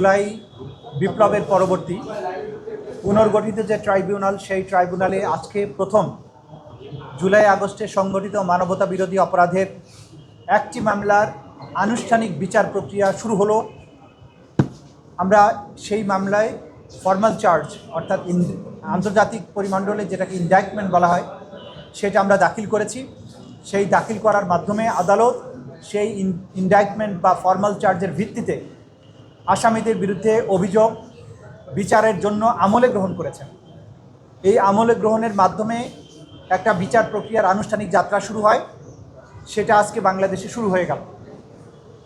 জুলাই বিপ্লবের পরবর্তী পুনর্গঠিত যে ট্রাইব্যুনাল, সেই ট্রাইব্যুনালে আজকে প্রথম জুলাই আগস্টে সংগঠিত মানবতা বিরোধী অপরাধের একটি মামলার আনুষ্ঠানিক বিচার প্রক্রিয়া শুরু হলো। আমরা সেই মামলায় ফর্মাল চার্জ অর্থাৎ আন্তর্জাতিক পরিমণ্ডলে যেটাকে ইনডাইটমেন্ট বলা হয় সেটা আমরা দাখিল করেছি। সেই দাখিল করার মাধ্যমে আদালত সেই ইনডাইটমেন্ট বা ফর্মাল চার্জের ভিত্তিতে আসামিদের বিরুদ্ধে অভিযোগ বিচারের জন্য আমলে গ্রহণ করেছেন। এই আমলে গ্রহণের মাধ্যমে একটা বিচার প্রক্রিয়ার আনুষ্ঠানিক যাত্রা শুরু হয়, সেটা আজকে বাংলাদেশে শুরু হয়ে গেল।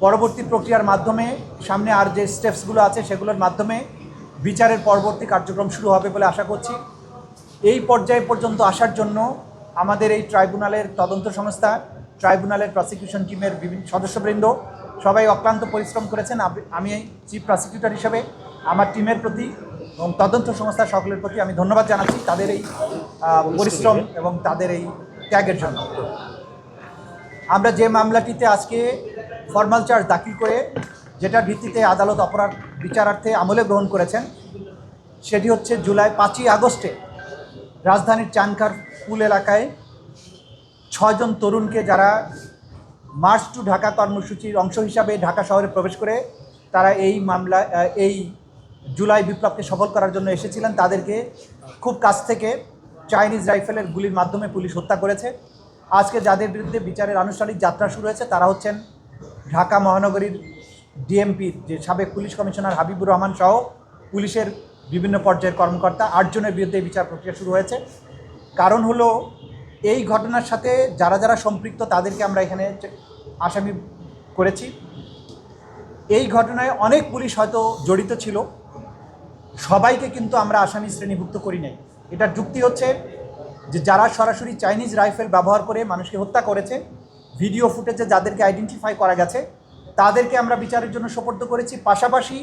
পরবর্তী প্রক্রিয়ার মাধ্যমে সামনে আর যে স্টেপসগুলো আছে সেগুলোর মাধ্যমে বিচারের পরবর্তী কার্যক্রম শুরু হবে বলে আশা করছি। এই পর্যায় পর্যন্ত আসার জন্য আমাদের এই ট্রাইব্যুনালের তদন্ত সংস্থা, ট্রাইব্যুনালের প্রসিকিউশন টিমের বিভিন্ন সদস্যবৃন্দ সবাই অক্লান্ত পরিশ্রম করেছেন। আমি চিফ প্রসিকিউটর হিসেবে আমার টিমের প্রতি এবং তদন্ত সংস্থা সকলের প্রতি আমি ধন্যবাদ জানাচ্ছি তাদের এই পরিশ্রম এবং তাদের এই ত্যাগের জন্য। আমরা যে মামলাটিতে আজকে ফর্মাল চার্জ দাখিল করে যেটার ভিত্তিতে আদালত অপরাধ বিচারার্থে আমলে গ্রহণ করেছেন সেটি হচ্ছে জুলাই 5ই আগস্টে রাজধানীর চানখার পুল এলাকায় 6 জন তরুণকে যারা মার্চ টু ঢাকা কর্মসূচির অংশ হিসাবে ঢাকা শহরে প্রবেশ করে তারা এই মামলা এই জুলাই বিপ্লবকে সফল করার জন্য এসেছিলেন, তাদেরকে খুব কাছ থেকে চাইনিজ রাইফেলের গুলির মাধ্যমে পুলিশ হত্যা করেছে। আজকে যাদের বিরুদ্ধে বিচারের আনুষ্ঠানিক যাত্রা শুরু হয়েছে তারা হচ্ছেন ঢাকা মহানগরীর ডিএমপির যে সাবেক পুলিশ কমিশনার হাবিবুর রহমান সহ পুলিশের বিভিন্ন পর্যায়ের কর্মকর্তা 8 জনের বিরুদ্ধে বিচার প্রক্রিয়া শুরু হয়েছে। কারণ হলো এই ঘটনার সাথে যারা যারা সম্পৃক্ত তাদেরকে আমরা এখানে আসামি করেছি। এই ঘটনায় অনেক পুলিশ হয়তো জড়িত ছিল, সবাইকে কিন্তু আমরা আসামি শ্রেণীভুক্ত করি নাই। এটার যুক্তি হচ্ছে যে যারা সরাসরি চাইনিজ রাইফেল ব্যবহার করে মানুষকে হত্যা করেছে, ভিডিও ফুটেজে যাদেরকে আইডেন্টিফাই করা গেছে তাদেরকে আমরা বিচারের জন্য সোপর্দ করেছি। পাশাপাশি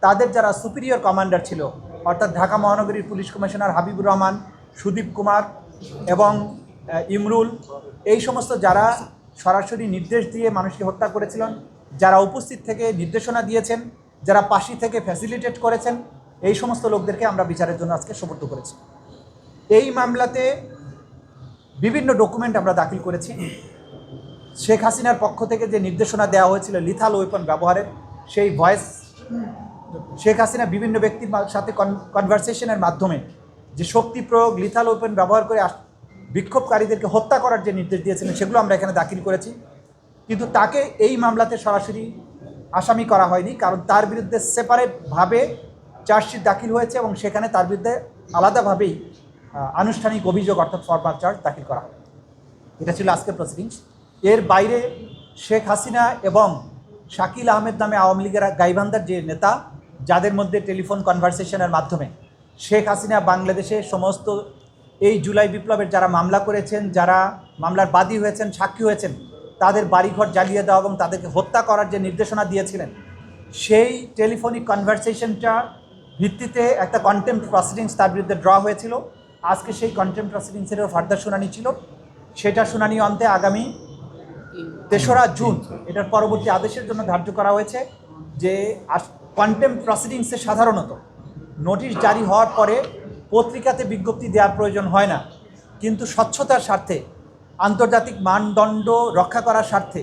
তাদের যারা সুপিরিয়র কমান্ডার ছিল অর্থাৎ ঢাকা মহানগরীর পুলিশ কমিশনার হাবিবুর রহমান, সুদীপ কুমার এবং ইমরুল, এই সমস্ত যারা সরাসরি নির্দেশ দিয়ে মানুষকে হত্যা করেছিলেন, যারা উপস্থিত থেকে নির্দেশনা দিয়েছেন, যারা পাশি থেকে ফ্যাসিলিটেট করেছেন, এই সমস্ত লোকদেরকে আমরা বিচারের জন্য আজকে সোপর্দ করেছি। এই মামলাতে বিভিন্ন ডকুমেন্ট আমরা দাখিল করেছি। শেখ হাসিনার পক্ষ থেকে যে নির্দেশনা দেওয়া হয়েছিল লিথাল ওয়েপন ব্যবহারের, সেই ভয়েস শেখ হাসিনা বিভিন্ন ব্যক্তির সাথে কনভারসেশনের মাধ্যমে যে শক্তি প্রয়োগ, লিথাল ওয়েপন ব্যবহার করে বিক্ষোভকারীদেরকে হত্যা করার যে নির্দেশ দিয়েছিলেন সেগুলো আমরা এখানে দাখিল করেছি। কিন্তু তাকে এই মামলাতে সরাসরি আসামি করা হয়নি, কারণ তার বিরুদ্ধে সেপারেটভাবে চার্জশিট দাখিল হয়েছে এবং সেখানে তার বিরুদ্ধে আলাদাভাবেই আনুষ্ঠানিক অভিযোগ অর্থাৎ ফর্মাল চার্জ দাখিল করা হয়। এটা ছিল আজকের প্রসিডিংস। এর বাইরে শেখ হাসিনা এবং শাকিল আহমেদ নামে আওয়ামী লীগের গাইবান্ধার যে নেতা, যাদের মধ্যে টেলিফোন কনভারসেশনের মাধ্যমে শেখ হাসিনা বাংলাদেশে সমস্ত এই জুলাই বিপ্লবের যারা মামলা করেছেন, যারা মামলার বাদী হয়েছেন, সাক্ষী হয়েছেন, তাদের বাড়িঘর জ্বালিয়ে দেওয়া এবং তাদেরকে হত্যা করার যে নির্দেশনা দিয়েছিলেন, সেই টেলিফোনিক কনভারসেশনটা ভিত্তিতে একটা কন্টেম্প্ট প্রসিডিংস তার বিরুদ্ধে ড্র হয়েছিল। আজকে সেই কন্টেম্প্ট প্রসিডিংসেরও ফার্দার শুনানি ছিল। সেটা শুনানি অন্তে আগামী 3রা জুন এটার পরবর্তী আদেশের জন্য ধার্য করা হয়েছে। যে কন্টেম্প্ট প্রসিডিংসে সাধারণত নোটিশ জারি হওয়ার পরে পত্রিকাতে বিজ্ঞপ্তি দেওয়ার প্রয়োজন হয় না, কিন্তু স্বচ্ছতার স্বার্থে, আন্তর্জাতিক মানদণ্ড রক্ষা করার স্বার্থে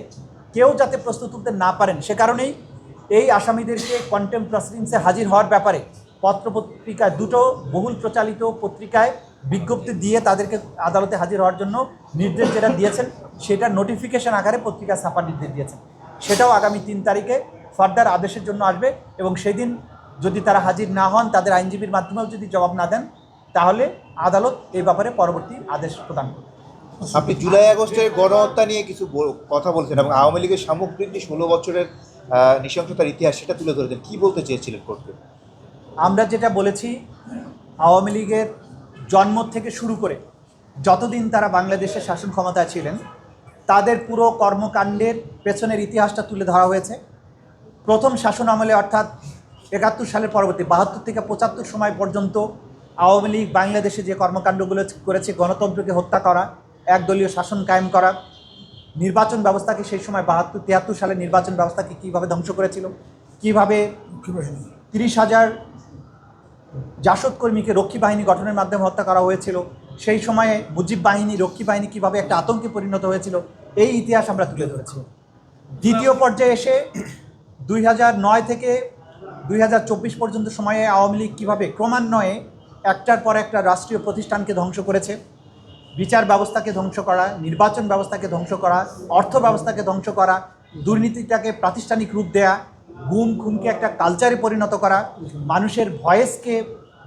কেউ যাতে প্রশ্ন তুলতে না পারেন, সে কারণেই এই আসামিদেরকে কন্টেম্প্ট প্রসিডিংসে হাজির হওয়ার ব্যাপারে পত্রপত্রিকায়, দুটো বহুল প্রচালিত পত্রিকায় বিজ্ঞপ্তি দিয়ে তাদেরকে আদালতে হাজির হওয়ার জন্য নির্দেশ যেটা দিয়েছেন সেটা নোটিফিকেশন আকারে পত্রিকা ছাপার নির্দেশ দিয়েছেন। সেটাও আগামী 3 তারিখে ফার্দার আদেশের জন্য আসবে এবং সেই দিন যদি তারা হাজির না হন, তাদের আইনজীবীর মাধ্যমেও যদি জবাব না দেন, তাহলে আদালত এই ব্যাপারে পরবর্তী আদেশ প্রদান করবে। আপনি জুলাই আগস্টের গণহত্যা নিয়ে কিছু কথা বলছেন এবং আওয়ামী লীগের সামগ্রিক যে 16 বছরের নৃশংসতার ইতিহাস সেটা তুলে ধরেছেন, কী বলতে চেয়েছিলেন কোর্টকে? আমরা যেটা বলেছি, আওয়ামী লীগের জন্ম থেকে শুরু করে যতদিন তারা বাংলাদেশের শাসন ক্ষমতায় ছিলেন তাদের পুরো কর্মকাণ্ডের পেছনের ইতিহাসটা তুলে ধরা হয়েছে। প্রথম শাসন আমলে অর্থাৎ 71 সালের পরবর্তী 72 থেকে 75 সময় পর্যন্ত আওয়ামী লীগ বাংলাদেশে যে কর্মকাণ্ডগুলো করেছে, গণতন্ত্রকে হত্যা করা, একদলীয় শাসন কায়েম করা, নির্বাচন ব্যবস্থাকে সেই সময় 73 সালের নির্বাচন ব্যবস্থাকে কীভাবে ধ্বংস করেছিল, কীভাবে 30,000 জাসদ কর্মীকে রক্ষী বাহিনী গঠনের মাধ্যমে হত্যা করা হয়েছিল। সেই সময়ে মুজিব বাহিনী, রক্ষী বাহিনী কীভাবে একটা আতঙ্কে পরিণত হয়েছিল, এই ইতিহাস আমরা তুলে ধরেছি। দ্বিতীয় পর্যায়ে এসে 2009 থেকে 2024 পর্যন্ত সময়ে আওয়ামী লীগ কীভাবে ক্রমান্বয়ে একটার পর একটা রাষ্ট্রীয় প্রতিষ্ঠানকে ধ্বংস করেছে, বিচার ব্যবস্থাকে ধ্বংস করা, নির্বাচন ব্যবস্থাকে ধ্বংস করা, অর্থ ব্যবস্থাকে ধ্বংস করা, দুর্নীতিটাকে প্রাতিষ্ঠানিক রূপ দেয়া, গুম খুনকে একটা কালচারে পরিণত করা, মানুষের ভয়েসকে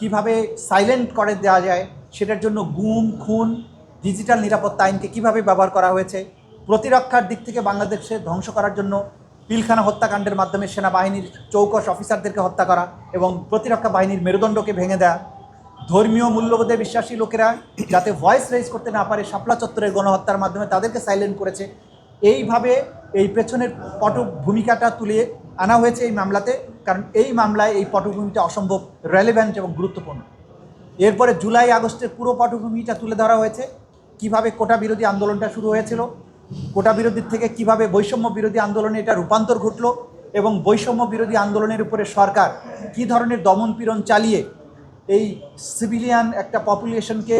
কিভাবে সাইলেন্ট করে দেওয়া যায় সেটার জন্য গুম খুন, ডিজিটাল নিরাপত্তা আইনকে কিভাবে ব্যবহার করা হয়েছে, প্রতিরক্ষার দিক থেকে বাংলাদেশে ধ্বংস করার জন্য পিলখানা হত্যাকাণ্ডের মাধ্যমে সেনাবাহিনীর চৌকস অফিসারদেরকে হত্যা করা এবং প্রতিরক্ষা বাহিনীর মেরুদণ্ডকে ভেঙে দেওয়া, ধর্মীয় মূল্যবোধে বিশ্বাসী লোকেরা যাতে ভয়েস রেজ করতে না পারে শাপলা চত্বরের গণহত্যার মাধ্যমে তাদেরকে সাইলেন্ট করেছে। এইভাবে এই পেছনের পটভূমিকাটা তুলে আনা হয়েছে এই মামলাতে, কারণ এই মামলায় এই পটভূমিটা অসম্ভব রেলেভেন্ট এবং গুরুত্বপূর্ণ। এরপরে জুলাই আগস্টের পুরো পটভূমিটা তুলে ধরা হয়েছে, কিভাবে কোটা বিরোধী আন্দোলনটা শুরু হয়েছিল, কোটা বিরোধীর থেকে কিভাবে বৈষম্য বিরোধী আন্দোলনে এটা রূপান্তর ঘটলো এবং বৈষম্য বিরোধী আন্দোলনের উপরে সরকার কী ধরনের দমনপীড়ন চালিয়ে এই সিভিলিয়ান একটা পপুলেশনকে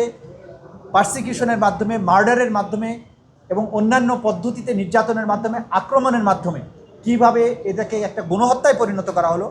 পারসিকিউশনের মাধ্যমে, মার্ডারের মাধ্যমে এবং অন্যান্য পদ্ধতিতে নির্যাতনের মাধ্যমে, আক্রমণের মাধ্যমে কিভাবে এটাকে একটা গণহত্যায় পরিণত করা হলো।